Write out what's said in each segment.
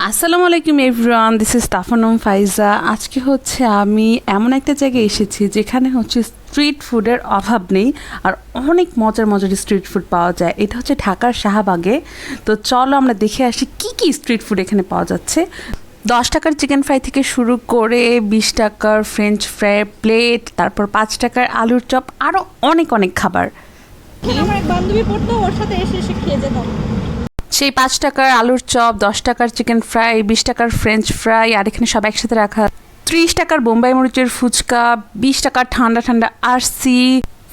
আসসালামু আলাইকুম everyone, this is তাফানুম ফাইজা। আজকে হচ্ছে আমি এমন একটা জায়গায় এসেছি যেখানে হচ্ছে স্ট্রিট ফুডের অভাব নেই আর অনেক মজার মজার স্ট্রিট ফুড পাওয়া যায়। এটা হচ্ছে ঢাকার শাহবাগে। তো চলো আমরা দেখে আসি কি কি স্ট্রিট ফুড এখানে পাওয়া যাচ্ছে। 10 টাকার চিকেন ফ্রাই থেকে শুরু করে 20 টাকার ফ্রেঞ্চ ফ্রাই প্লেট, তারপর 5 টাকার আলুর চপ, আরও অনেক অনেক খাবার। আমার এক বান্ধবী পড়তো, ওর সাথে এসে এসে খেয়ে যেতাম। সেই 5 টাকার আলুর চপ, 10 টাকার চিকেন ফ্রাই, 20 টাকার ফ্রেঞ্চ ফ্রাই, আর এখানে সব একসাথে রাখা। 30 টাকার বোম্বাই মরিচের ফুচকা, 20 টাকার ঠান্ডা ঠান্ডা আরসি,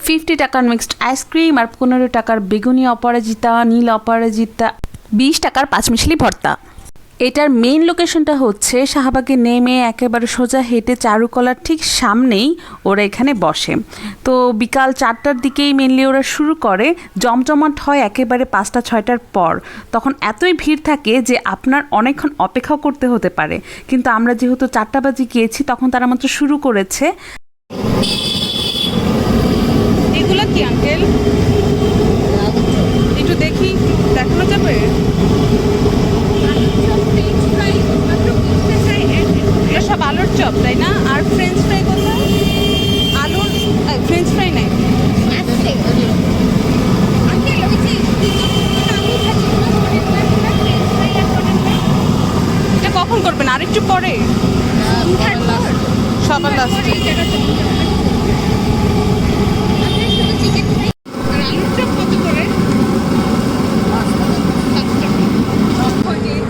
50 টাকার মিক্সড আইসক্রিম, আর 15 টাকার বেগুনি অপরাজিতা, নীল অপরাজিতা, 20 টাকার পাঁচমিশালি ভর্তা। এটার মেইন লোকেশনটা হচ্ছে শাহবাগে নেমে একেবারে সোজা হেঁটে চারুকলার ঠিক সামনেই ওরা এখানে বসে। তো বিকাল 4টার দিকেই মেনলি ওরা শুরু করে, জমজমাট হয় একেবারে 5টা-6টার পর। তখন এতই ভিড় থাকে যে আপনার অনেকক্ষণ অপেক্ষাও করতে হতে পারে, কিন্তু আমরা যেহেতু 4টা বাজে গিয়েছি তখন তারা মাত্র শুরু করেছে। এগুলো কি আঙ্কেল? একটু দেখি, দেখানো যাবে? এগুলো সব আলুর চপ, তাই না? আর ফ্রেঞ্চ ফ্রাই কোথায়? আলুর ফ্রেঞ্চ ফ্রাই নাই। এটা কখন করবেন? আরেকটু পরে, সবার লাস্টে। আলুর চপ কত করে?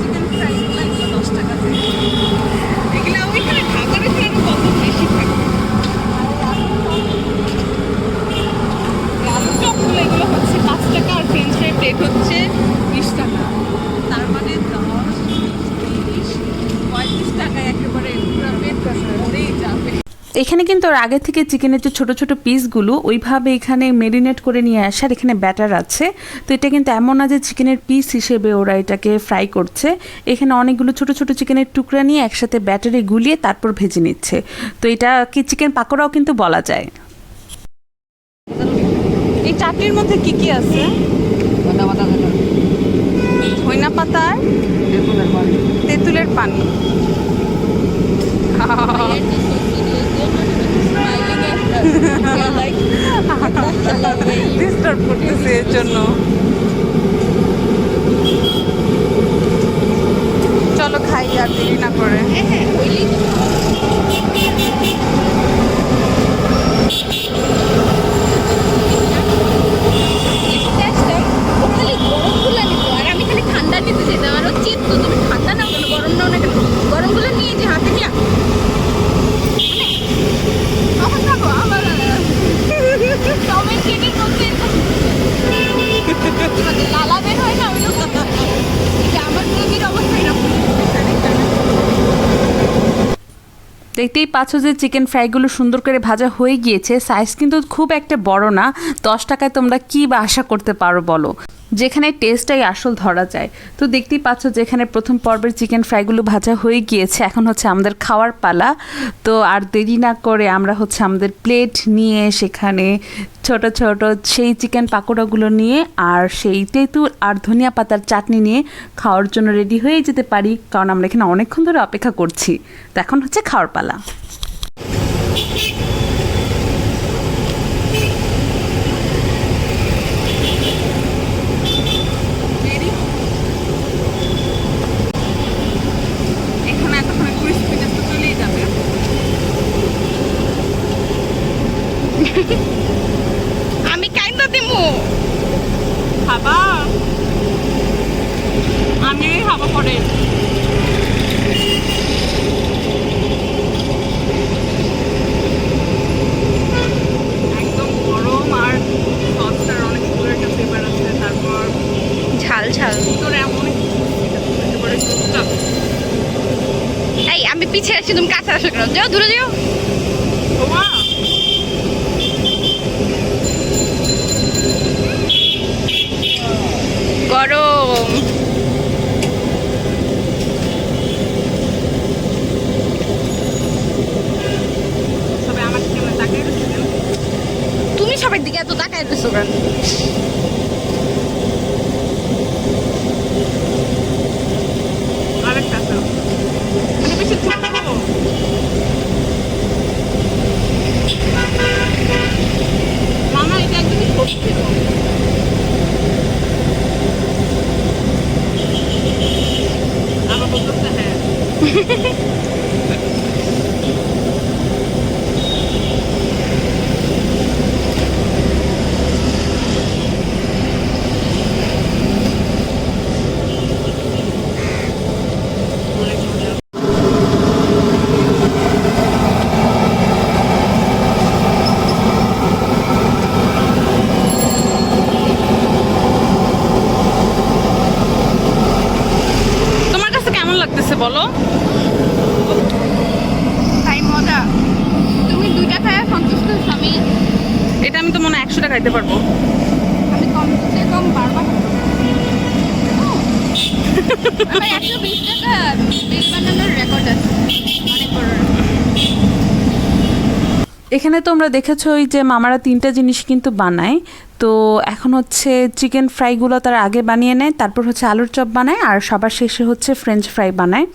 চিকেন ফ্রাই 10 টাকাতে। এগুলো ওইখানে ঢাকার এখানে কত বেশি থাকে। আলুর চপগুলো এগুলো হচ্ছে 5 টাকা, আর ফ্রেঞ্চ ফ্রাই প্লেট হচ্ছে 20 টাকা। তার মানে 10, 20, 35 টাকা একেবারে পুরো পেট ভরেই যাবে। এখানে কিন্তু ওর আগে থেকে চিকেনের যে ছোটো ছোটো পিসগুলো ওইভাবে এখানে মেরিনেট করে নিয়ে আসার এখানে ব্যাটার আছে। তো এটা কিন্তু এমন না যে চিকেনের পিস হিসেবে ওরা এটাকে ফ্রাই করছে। এখানে অনেকগুলো ছোটো ছোটো চিকেনের টুকরা নিয়ে একসাথে ব্যাটারে গুলিয়ে তারপর ভেজে নিচ্ছে। তো এটাকে চিকেন পাকোড়াও কিন্তু বলা যায়। এই চাটনির মধ্যে কি কি আছে? ধইনা পাতার তেঁতুলের পানি। ডিস্টার্ব করতেছে এর জন্য। চলো খাই আর দেরি না করে। দেখতেই পাচ্ছ যে চিকেন ফ্রাইগুলো সুন্দর করে ভাজা হয়ে গিয়েছে। সাইজ কিন্তু খুব একটা বড় না। 10 টাকায় তোমরা কী বা আশা করতে পারো বলো, যেখানে টেস্টটাই আসল ধরা যায়। তো দেখতেই পাচ্ছ যেখানে প্রথম পর্বের চিকেন ফ্রাইগুলো ভাজা হয়ে গিয়েছে, এখন হচ্ছে আমাদের খাওয়ার পালা। তো আর দেরি না করে আমরা হচ্ছে আমাদের প্লেট নিয়ে সেখানে ছোট ছোট সেই চিকেন পাকোড়াগুলো নিয়ে আর সেই তেঁতুল আর ধনিয়া পাতার চাটনি নিয়ে খাওয়ার জন্য রেডি হয়ে যেতে পারি, কারণ আমরা এখানে অনেকক্ষণ ধরে অপেক্ষা করছি। তো এখন হচ্ছে খাওয়ার পালা। এখানে এতক্ষণে ক্রিসপিনেস তো চলেই যাবে। আমি কাইন্দা দিমু খাবা, আমি খাবো পরে। একদম গরম আর সসটার অনেক সুন্দর একটা ফ্লেভার আছে। তারপর ঝাল ঝাল। ভিতরে এমন একেবারে টুকটাক। এই আমি পিছিয়ে আসছি, তুমি কাছে আসো কেন? যাও দূরে যাও। ওয়া গরম। সবাই আমার কেমন তাকিয়ে রয়েছে কেন? তুমি সবার দিকে এত তাকায় দিছো কেন? আরেকটা আছে তোমার কাছে কেমন লাগতেছে বলো? তাই মজা। তুমি 2টা খায় সন্তুষ্ট হচ্ছো, এটা আমি তো মনে হয় 100 টাকা খাইতে পারবো। আমি কমসে কম বারবার আমার 120 টাকা বিল বানানোর রেকর্ড আছে, অনেক বড় এখানে তোমরা দেখেছো ওই যে মামারা 3টা জিনিস কিন্তু বানায়। তো এখন হচ্ছে চিকেন ফ্রাইগুলো তারা আগে বানিয়ে নেয়, তারপর হচ্ছে আলুর চপ বানায়, আর সবার শেষে হচ্ছে ফ্রেঞ্চ ফ্রাই বানায়।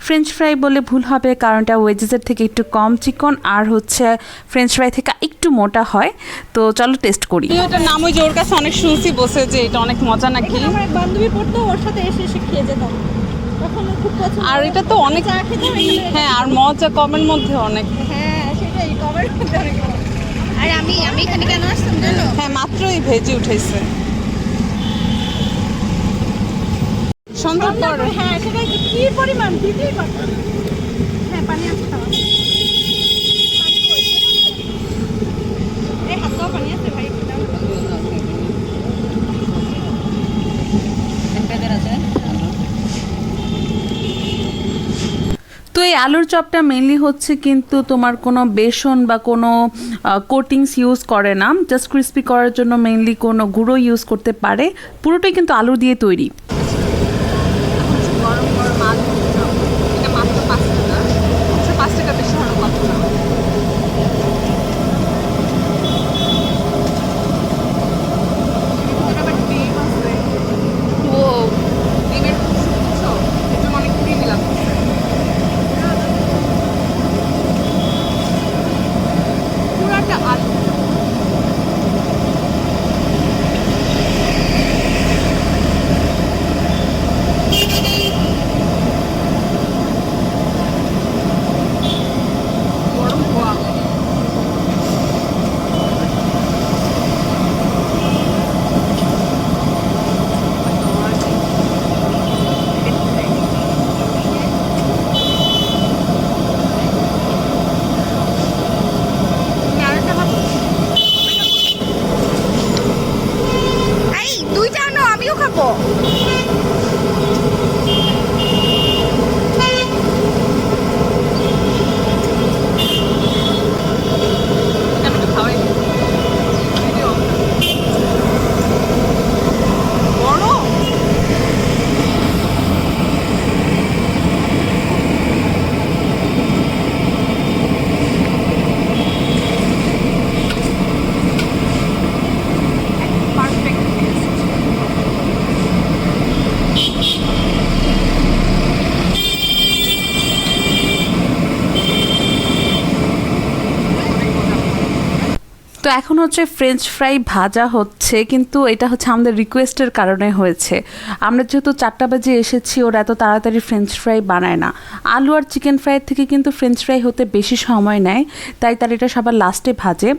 ফ্রেঞ্চ ফ্রাই বলে ভুল হবে, কারণটা ওয়েজেসের থেকে একটু কম চিকন আর হচ্ছে ফ্রেঞ্চ ফ্রাই থেকে একটু মোটা হয়। তো চলো টেস্ট করি। এটার নাম ওই যে ওর কাছে অনেক শুনছি বসে যে এটা অনেক মজা নাকি। আমার এক বান্ধবী পড়তো, ওর সাথে এসে এসে খেয়ে যেতাম, তখন খুব পছন্দ। আর এটা তো অনেক, চা খেতাম এখানে। হ্যাঁ, আর মজা কমের মধ্যে অনেক। হ্যাঁ সেটাই, কমের মধ্যে অনেক মজা। আর আমি এখানে কেন আসতাম জানো? হ্যাঁ, মাত্রই ভেজে উঠেছে সন্ধ্যার পর। হ্যাঁ সেটাই, কি পরিমাণ দিতেই পারতাম। হ্যাঁ পানি আছে খাওয়া। এই হাত দাও, পানি আছে ভাই, একটু দাও। তো এই আলুর চপটা মেনলি হচ্ছে কিন্তু তোমার কোনো বেসন বা কোনো কোটিংস ইউজ করে না, জাস্ট ক্রিস্পি করার জন্য মেনলি কোনো গুঁড়ো ইউজ করতে পারে। পুরোটাই কিন্তু আলু দিয়ে তৈরি। গরম গরম আলু চপ, এটা মাত্র 5 টাকা। 5 টাকা বেশি হওয়ার কথা না। ভিতরে আবার ডিম আছে। ও, ডিমের বুঝছো, এর জন্য অনেক ক্রিমি লাগছে। পুরাটা আলু। গরম হওয়া। আরেকটা খাবো। এই 2টা আনো, আমিও খাবো। এটা আমি একটু খাওয়াই দিই। ভিডিও বড়। Perfect test. তো এখন হচ্ছে ফ্রেঞ্চ ফ্রাই ভাজা হচ্ছে, কিন্তু এটা হচ্ছে আমাদের রিকোয়েস্টের কারণে হয়েছে। আমরা যেহেতু 4টা বাজে এসেছি, ওরা এত তাড়াতাড়ি ফ্রেঞ্চ ফ্রাই বানায় না। আলু আর চিকেন ফ্রাইয়ের থেকে কিন্তু ফ্রেঞ্চ ফ্রাই হতে বেশি সময় নেয়, তাই তারা এটা সবার লাস্টে ভাজে।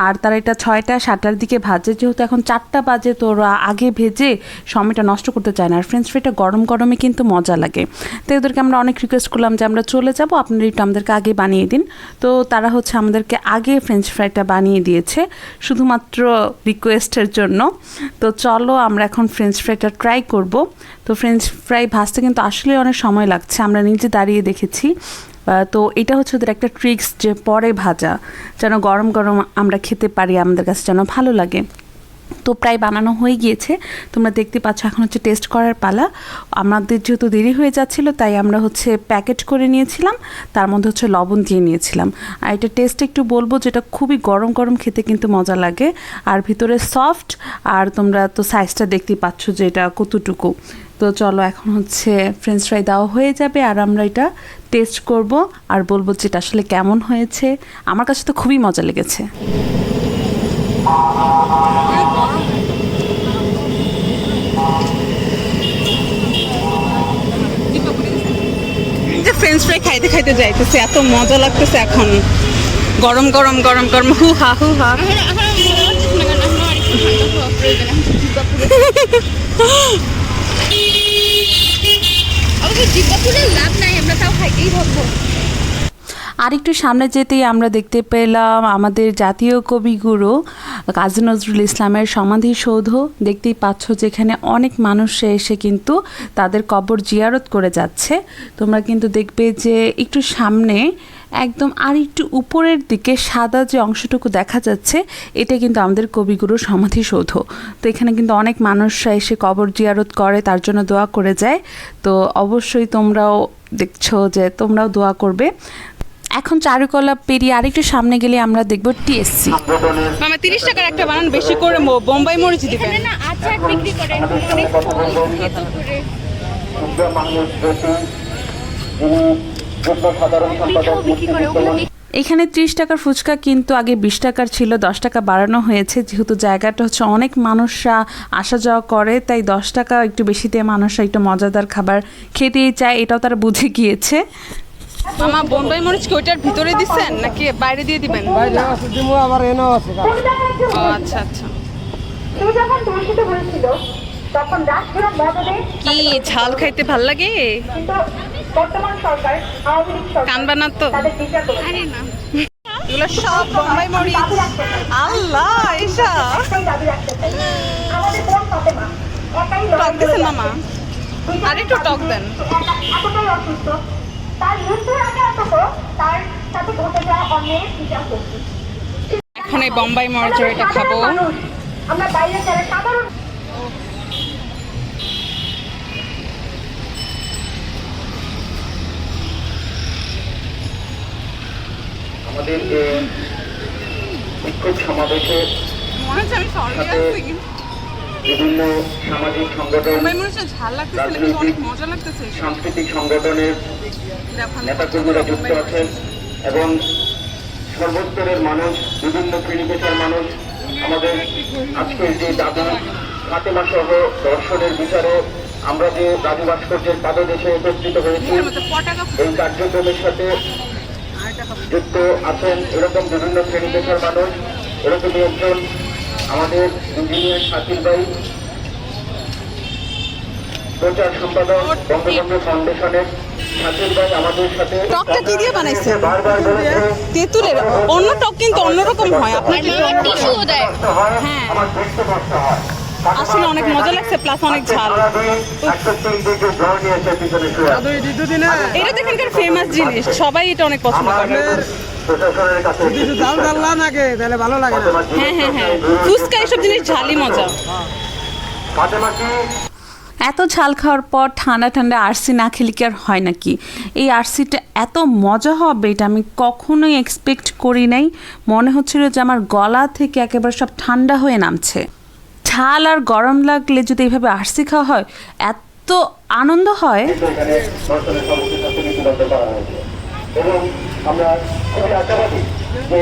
আর তারা এটা 6টা 7টার দিকে ভাজে, যেহেতু এখন 4টা বাজে, তো ওরা আগে ভেজে সময়টা নষ্ট করতে চায় না। আর ফ্রেঞ্চ ফ্রাইটা গরম গরমে কিন্তু মজা লাগে। তো ওদেরকে আমরা অনেক রিকোয়েস্ট করলাম যে আমরা চলে যাব, আপনারা একটু আমাদেরকে আগে বানিয়ে দিন। তো তারা হচ্ছে আমাদেরকে আগে ফ্রেঞ্চ ফ্রাইটা বানিয়ে দিয়েছে শুধুমাত্র রিকোয়েস্টের জন্য। তো চলো আমরা এখন ফ্রেঞ্চ ফ্রাইটা ট্রাই করব। তো ফ্রেঞ্চ ফ্রাই ভাজতে কিন্তু আসলে অনেক সময় লাগছে, আমরা নিজে দাঁড়িয়ে দেখেছি। তো এটা হচ্ছে ওদের একটা ট্রিক্স, যে পরে ভাজা যেন গরম গরম আমরা খেতে পারি, আমাদের কাছে যেন ভালো লাগে। তো প্রায় বানানো হয়ে গিয়েছে, তোমরা দেখতে পাচ্ছ। এখন হচ্ছে টেস্ট করার পালা। আমাদের যেহেতু দেরি হয়ে যাচ্ছিলো, তাই আমরা হচ্ছে প্যাকেট করে নিয়েছিলাম, তার মধ্যে হচ্ছে লবণ দিয়ে নিয়েছিলাম। আর এটা টেস্ট একটু বলবো, যেটা খুবই গরম গরম খেতে কিন্তু মজা লাগে, আর ভিতরে সফট। আর তোমরা তো সাইজটা দেখতেই পাচ্ছ যে এটা কতটুকু। তো চলো এখন হচ্ছে ফ্রেঞ্চ ফ্রাই দেওয়া হয়ে যাবে, আর আমরা এটা টেস্ট করব আর বলবো যে এটা আসলে কেমন হয়েছে। আমার কাছে তো খুবই মজা লেগেছে। ফ্রেঞ্চ ফ্রাই খাইতে খাইতে যাইতেছে, এত মজা লাগতেছে এখন। গরম গরম গরম গরম হু হা হু হা। লাভ নাই, আমরা তাও খাইতেই থাকবো। আর একটু সামনে যেতেই আমরা দেখতে পেলাম আমাদের জাতীয় কবিগুরু কাজী নজরুল ইসলামের সমাধিসৌধ। দেখতেই পাচ্ছ যেখানে অনেক মানুষ এসে কিন্তু তাদের কবর জিয়ারত করে যাচ্ছে। তোমরা কিন্তু দেখবে যে একটু সামনে একদম আর একটু উপরের দিকে সাদা যে অংশটুকু দেখা যাচ্ছে, এটা কিন্তু আমাদের কবিগুরুর সমাধিসৌধ। তো এখানে কিন্তু অনেক মানুষরা এসে কবর জিয়ারত করে, তার জন্য দোয়া করে যায়। তো অবশ্যই তোমরাও দেখছো যে তোমরাও দোয়া করবে। এখন চারুকলা পেরিয়ে আরেকটু সামনে গেলে আমরা দেখব টিএসসি। মামা 30 টাকার একটা বানান, বেশি করে বোম্বাই মরিচ দিবেন। না আচার বিক্রি করে অনেক এত করে। পিঠাও বিক্রি করে, ওগুলো এখানে 30 টাকার ফুচকা কিন্তু আগে 20 টাকার ছিল, 10 টাকা বাড়ানো হয়েছে। যেহেতু জায়গাটা হচ্ছে অনেক মানুষরা আসা যাওয়া করে, তাই 10 টাকা একটু বেশি দিয়ে মানুষরা একটু মজাদার খাবার খেতেই চায়, এটাও তারা বুঝে গিয়েছে। মামা বোম্বাই মরিচ কি ওইটার ভিতরে দিচ্ছেন নাকি বাইরে দিয়ে দিবেন? বাইরে আছে দিমু, আবার এনো আছে। ও আচ্ছা আচ্ছা। সে যখন দূষিত হয়েছিল তখন রাষ্ট্রীয় মদদে কি ঝাল খাইতে ভাল লাগে? কিন্তু বর্তমান সরকার আওয়ামী লীগ সরকার কান বানা তো তাদের বিচার করেছে। আরে না, এগুলো সব বোম্বাই মরিচ। আল্লাহ ঈশা সেই দাবি রাখতে চাই। আমাদের বোন ফাতেমা একাই টক লড়াই করে দিছেন যাচ্ছে। মামা, বিচারের আরেকটু টক দেন। এতটাই অসুস্থ, তার মৃত্যুর আগে অন্তত তার সাথে ঘটে যাওয়া অন্যায়ের বিচার করছি। এখন এই বোম্বাই মরিচের এটা খাবো। আমরা বাইরে যারা সাধারণ আমাদের এই বিক্ষোভ সমাবেশে মনে হচ্ছে আমি সর্দি আসছি। বিভিন্ন সামাজিক সংগঠন, বোম্বাই মরিচের ঝাল লাগতেছে, কিন্তু অনেক মজা লাগতেছে। সাংস্কৃতিক সংগঠনের নেতাকর্মীরা যুক্ত আছেন এবং সর্বস্তরের মানুষ, বিভিন্ন শ্রেণী পেশার মানুষ আমাদের আজকের যে দাবি ফাতেমা সহ দর্শনের বিচারে আমরা যে রাজু ভাস্কর্যের পাদদেশে একত্রিত হয়েছি, এই কার্যক্রমের সাথে যুক্ত আছেন এরকম বিভিন্ন শ্রেণী পেশার মানুষ। এরকমই একজন আমাদের ইঞ্জিনিয়ার শাকিল ভাই, প্রচার সম্পাদক বঙ্গবন্ধু ফাউন্ডেশনের শাকিল ভাই আমাদের সাথে। টকটা কি দিয়ে বানাইছেন? বারবার বলেছে তেঁতুলের। অন্য টক কিন্তু অন্যরকম হয়, আপনার কি টক টিস্যুও দেয়। হ্যাঁ আমার দেখতে কষ্ট হয়। আসলে অনেক মজা লাগছে, প্লাস অনেক ঝাল। 103 ডিগ্রি জ্বর নিয়েছে পিছনে শুয়ে আছে। এটা তো এখানকার ফেমাস জিনিস, সবাই এটা অনেক পছন্দ করে। আমাদের প্রশাসনের কাছে জাল জাল না লাগে তাহলে ভালো লাগে না। হ্যাঁ হ্যাঁ হ্যাঁ, ফুচকা এসব জিনিস ঝালই মজা। ফাতেমা কি এত ঝাল খাওয়ার পর ঠান্ডা ঠান্ডা আরসি না খেলে কি আর হয় নাকি? এই আরসিটা এত মজা হবে এটা আমি কখনোই এক্সপেক্ট করি নাই। মনে হচ্ছিল যে আমার গলা থেকে একেবারে সব ঠান্ডা হয়ে নামছে। ঝাল আর গরম লাগলে যদি এইভাবে আরসি খাওয়া হয় এত আনন্দ হয়। এখানে দর্শনের সর্বোচ্চ শাস্তি লিপিবদ্ধ করা হয়েছে এবং আমরা খুবই আশাবাদী যে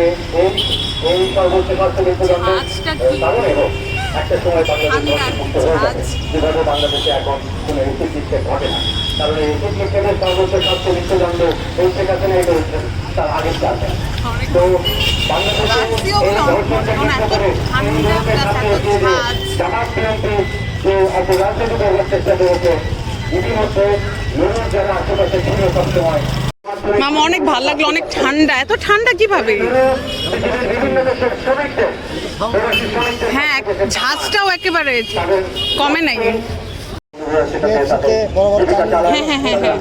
এই সর্বোচ্চ শাস্তি লিপিবদ্ধের কারণে হোক একটা সময় বাংলাদেশ মুক্ত হয়ে যাবে, যেভাবে বাংলাদেশে এখন কোনো এসিড নিক্ষেপ ঘটে না। কারণ এই এসিড নিক্ষেপের সর্বোচ্চ শাস্তি মৃত্যুদণ্ড এই শেখ হাসিনাই করেছেন তার আগের চাপে। তো বাংলাদেশে এই ধর্ষণকে কেন্দ্র করে এই ধরনের শাস্তি হচ্ছে যে জামাত বিএনপি যে এত রাজনীতি করবার চেষ্টা করেছে, ইতিমধ্যে লোকের যারা আশেপাশে ছিল সবসময়। মামা অনেক ভালো লাগলো, অনেক ঠান্ডা। এত ঠান্ডা কিভাবে? বিভিন্ন দেশের শ্রমিকদের, প্রবাসী শ্রমিকদের হ্যাঁ, ঝাঁজটাও একেবারে কমে নাই। হ্যাঁ হ্যাঁ হ্যাঁ হ্যাঁ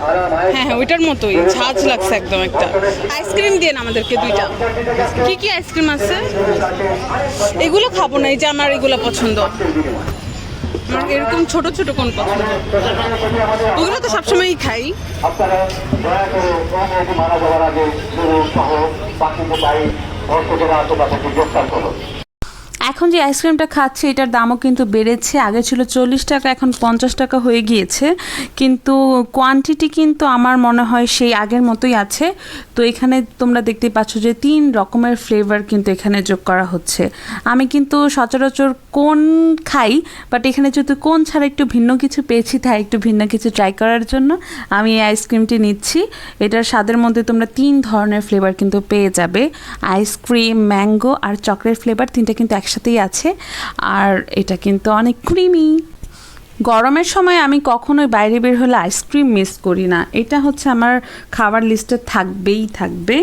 হ্যাঁ হ্যাঁ, ওইটার মতোই ঝাঁজ লাগছে একদম। একটা আইসক্রিম দিয়ে আমাদেরকে 2টা। কি কি আইসক্রিম আছে? এগুলো খাবো না, এই যে আমার এগুলো পছন্দ। আমার এরকম ছোট ছোট কোন পছন্দ? ওগুলো তো সবসময়ই খাই। আপনারা দয়া করে মেয়েটি মারা যাওয়ার আগে গুরু সহ বাকিকে বাড়ি ধর্ষকেরা আশেপাশে গ্রেফতার করুন। এখন যে আইসক্রিমটা খাচ্ছি এটার দামও কিন্তু বেড়েছে, আগে ছিল 40 টাকা, এখন 50 টাকা হয়ে গিয়েছে, কিন্তু কোয়ান্টিটি কিন্তু আমার মনে হয় সেই আগের মতোই আছে। তো এখানে তোমরা দেখতে পাচ্ছ যে 3 রকমের ফ্লেভার কিন্তু এখানে যোগ করা হচ্ছে। আমি কিন্তু সচরাচর কোন খাই, বাট এখানে যেহেতু কোন ছাড়া একটু ভিন্ন কিছু পেয়েছি, তাই একটু ভিন্ন কিছু ট্রাই করার জন্য আমি এই আইসক্রিমটি নিচ্ছি। এটার স্বাদের মধ্যে তোমরা 3 ধরনের ফ্লেভার কিন্তু পেয়ে যাবে, আইসক্রিম, ম্যাঙ্গো আর চকলেট ফ্লেভার, 3টা কিন্তু একসাথেই আছে। আর এটা কিন্তু অনেক ক্রিমি। গরমের সময় আমি কখনোই বাইরে বের হলে আইসক্রিম মিস করি না, এটা হচ্ছে আমার খাবার লিস্টে থাকবেই থাকবে।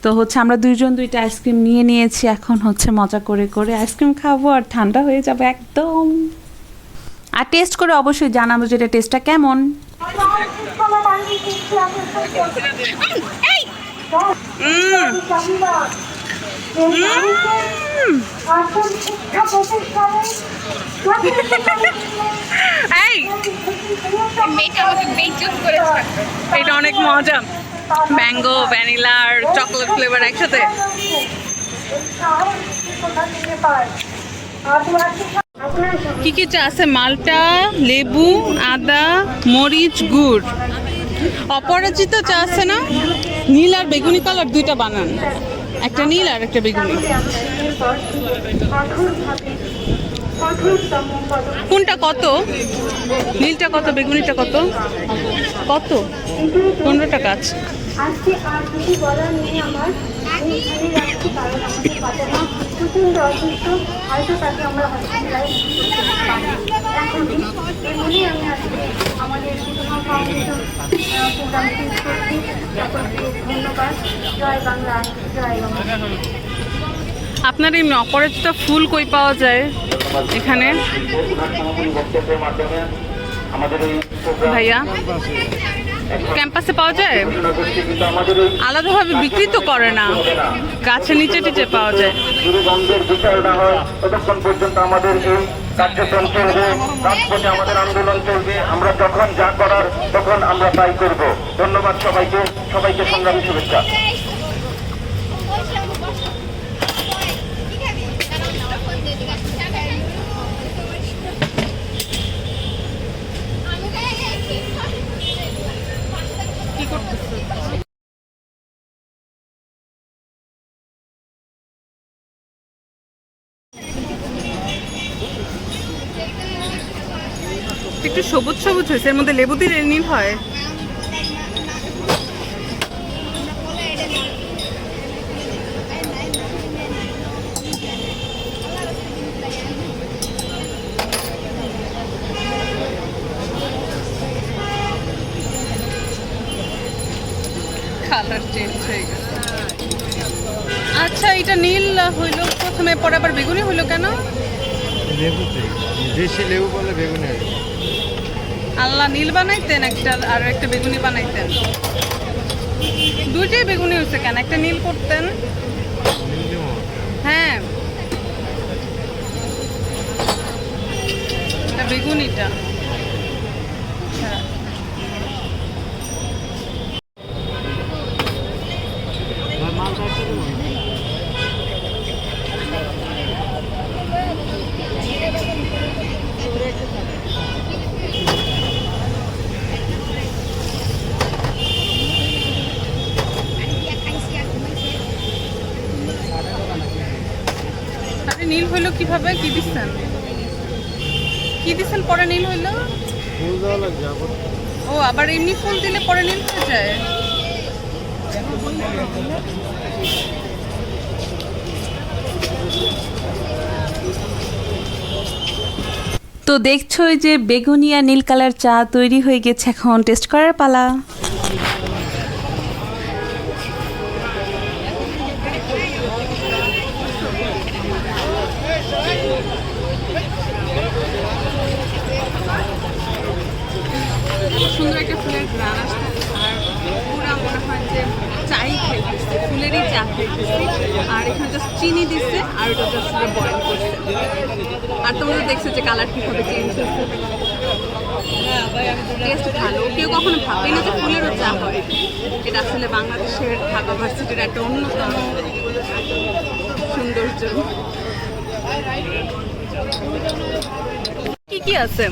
তো হচ্ছে আমরা দুইজন 2টা আইসক্রিম নিয়ে নিয়েছি, এখন হচ্ছে মজা করে করে আইসক্রিম খাবো আর ঠান্ডা হয়ে যাবে একদম। আর টেস্ট করে অবশ্যই জানাবো যে এটা টেস্টটা কেমন। এই মেয়েটা আমাকে বেইজ্জত করেছে। এটা অনেক মজা, ম্যাঙ্গো, ভ্যানিলা আর চকলেট ফ্লেভার একসাথে। কি কি চা আছে? মালটা, লেবু, আদা, মরিচ, গুড়। অপরাজিত চা আছে না, নীল আর বেগুনি কালার, 2টা বানান, একটা নীল আর একটা বেগুনি। কোনটা কত? নীলটা কত, বেগুনিটা কত? কত? 15 টাকা আছে। আজকে আর কিছু বলার নেই আমার, আমি এখানে রাখছি কারণ আমাদের বাচ্চারা প্রচণ্ড অসুস্থ, হয়তো তাকে আমরা হসপিটালাইজ এখন এমনি আমি আজকে আমাদের সুষমা ফাউন্ডেশন প্রোগ্রাম শেষ করছি। সকলকে ধন্যবাদ। জয় বাংলা, জয় বাংলা। আপনার এই অপরাজিত ফুল কই পাওয়া যায় এখানে ভাইয়া? ক্যাম্পাসে পাওয়া যায়, আলাদাভাবে বিক্রি তো করে না, গাছের নিচে টিচে পাওয়া যায়। গন্ধের বিচার না হয় ততক্ষণ পর্যন্ত আমাদের এই কার্যক্রম চলবে, রাজপথে আমাদের আন্দোলন চলবে। আমরা যখন যা করার তখন আমরা তাই করব। ধন্যবাদ সবাইকে, সবাইকে সংগ্রামী শুভেচ্ছা। একটু সবুজ সবুজ হয়েছে, এর মধ্যে লেবু দিয়ে নীল হয়। কালার চেঞ্জ হয়ে গেছে। আচ্ছা, এটা নীল হইলো প্রথমে, পরে আবার বেগুনি হইলো কেন? লেবুতে দেশি লেবু বলে বেগুনি। আল্লাহ, নীল বানাইতেন একটা আর একটা বেগুনি বানাইতেন, 2টাই বেগুনি হয়েছে কেন? একটা নীল করতেন। হ্যাঁ, এটা বেগুনিটা। আচ্ছা, নীল হইলো কিভাবে? কি দিচ্ছেন? কি দিচ্ছেন পরে নীল হইলো? ফুল দেওয়া লাগবে আবার। ও, আবার এমনি ফুল দিলে পরে নীল হয়ে যায়। তো দেখছো যে বেগুনি আর নীল কালার চা তৈরি হয়ে গেছে, এখন টেস্ট করার পালা। সুন্দর একটা ফুলের গ্রান আসছে, আর পুরা মনে হয় যে চাই খাইতেছে, ফুলেরই চা খাইতেছে। আর এখানে জাস্ট চিনি দিচ্ছে আর ওটা জাস্ট বয়েল করছে। আর তোমরা দেখছো যে কালার কীভাবে চেঞ্জ হচ্ছে, টেস্ট ভালো। কেউ কখনো ভাবেই না যে ফুলেরও চা হয়। এটা আসলে বাংলাদেশের ঢাকা ভার্সিটির একটা অন্যতম সৌন্দর্য। কি কি আছে?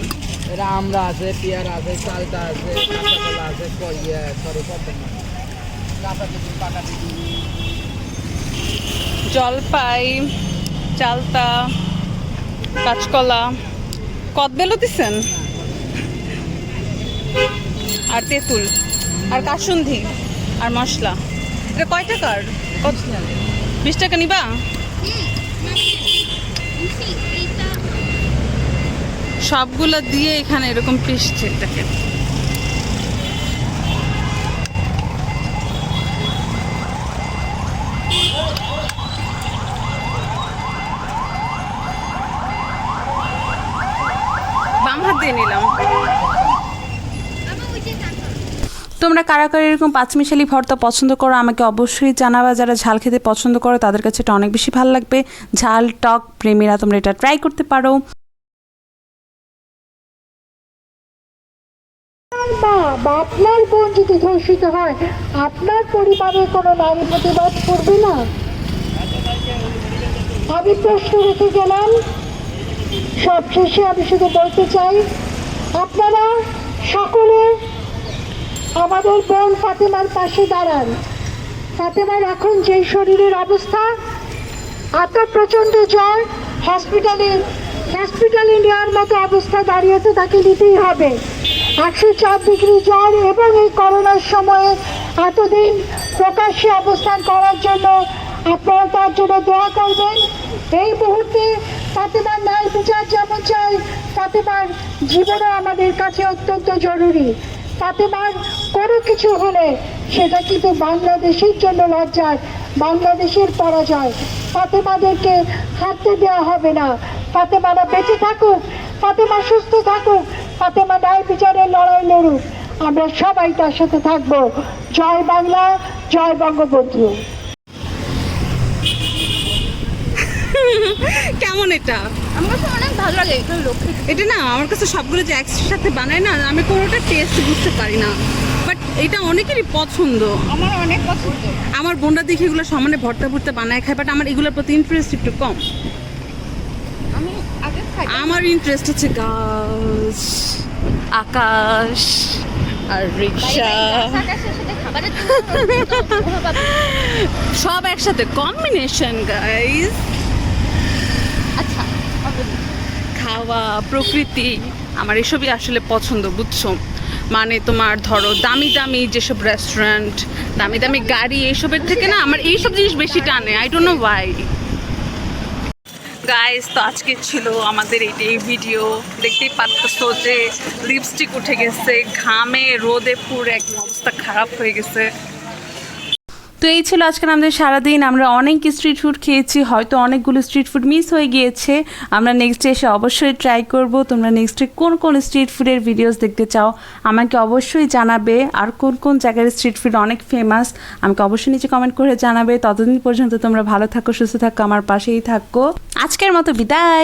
এরা আমরা আছে, পেয়ারা আছে, চালতা আছে, কাঁচাকলা আছে, জলপাই, চালতা, কাঁচকলা, কদবেলও দিচ্ছেন, আর তেঁতুল, আর কাসুন্ধি, আর মশলা। এটা কয় টাকার? 20 টাকা নিবা? সবগুলো দিয়ে এখানে এরকম পিসছে এটাকে। বাম হাত দিয়ে নিলাম। তোমরা কারা কারা এরকম পাঁচমিশালি ভর্তা পছন্দ করো আমাকে অবশ্যই জানাবা। যারা ঝাল খেতে পছন্দ করো তাদের কাছে এটা অনেক বেশি ভালো লাগবে। ঝাল টক প্রেমীরা তোমরা এটা ট্রাই করতে পারো। মা বা আপনার বোন যদি ধর্ষিত হয়, আপনার পরিবারের কোনো নারী প্রতিবাদ করবে না? আমি প্রশ্ন রেখে গেলাম। সবশেষে আমি শুধু বলতে চাই, আপনারা সকলে আমাদের বোন ফাতেমার পাশে দাঁড়ান। ফাতেমার এখন যে শরীরের অবস্থা, এত প্রচণ্ড জ্বর, হসপিটালে নেওয়ার মতো অবস্থা দাঁড়িয়েছে, তাকে নিতেই হবে। 104 ডিগ্রি জ্বর এবং এই করোনার সময়ে এতদিন প্রকাশ্যে অবস্থান করার জন্য আপনারা তার জন্য দোয়া করবেন। এই মুহূর্তে ফাতেমার ন্যায় বিচার যেমন চাই, ফাতেমার জীবনও আমাদের কাছে অত্যন্ত জরুরি। ফাতেমার কোনো কিছু হলে সেটা কিন্তু বাংলাদেশের জন্য লজ্জার, বাংলাদেশের পরাজয়। ফাতেমাদেরকে হাঁটতে দেওয়া হবে না। ফাতেমারা বেঁচে থাকুক, ফাতেমা সুস্থ থাকুক, ফাতেমা ন্যায় বিচারের লড়াই লড়ুক, আমরা সবাই তার সাথে থাকবো। জয় বাংলা, জয় বঙ্গবন্ধু। কেমন এটা? আমার কাছে অনেক ভালো লাগে। এটা না আমার কাছে সবগুলো যে একসাথে বানায় না, আমি কোনোটা টেস্ট বুঝতে পারি না, বাট এটা অনেকেরই পছন্দ। আমার অনেক পছন্দ। আমার বোনরা দেখে এগুলো সমানে ভর্তা ভর্তা বানায় খায়, বাট আমার এগুলোর প্রতি ইন্টারেস্ট একটু কম। আমি আগে খাই। আমার ইন্টারেস্ট হচ্ছে গাছ, আকাশ আর রিক্সা, সব একসাথে কম্বিনেশন গাইস। আচ্ছা, খাওয়া, প্রকৃতি, আমার এসবই আসলে পছন্দ, বুঝছো? মানে তোমার ধরো দামি দামি যেসব রেস্টুরেন্ট, দামি দামি গাড়ি, এইসবের থেকে না আমার এইসব জিনিস বেশি টানে। I don't know Y. Guys, তো আজকে ছিল আমাদের এই ভিডিও। দেখতেই পাচ্ছো যে লিপস্টিক উঠে গেছে, ঘামে রোদে পুরো একদম অবস্থা খারাপ হয়ে গেছে। তো এই ছিল আজকে আমাদের সারাদিন। আমরা অনেক স্ট্রিট ফুড খেয়েছি, হয়তো অনেকগুলো স্ট্রিট ফুড মিস হয়ে গিয়েছে। আমরা নেক্সটে এসে অবশ্যই ট্রাই করব। তোমরা নেক্সটে কোন কোন স্ট্রিট ফুডের ভিডিওস দেখতে চাও আমাকে অবশ্যই জানাবে। আর কোন কোন জায়গার স্ট্রিট ফুড অনেক ফেমাস আমাকে অবশ্যই নিচে কমেন্ট করে জানাবে। ততদিন পর্যন্ত তোমরা ভালো থাকো, সুস্থ থাকো, আমার পাশেই থাকো। আজকের মতো বিদায়।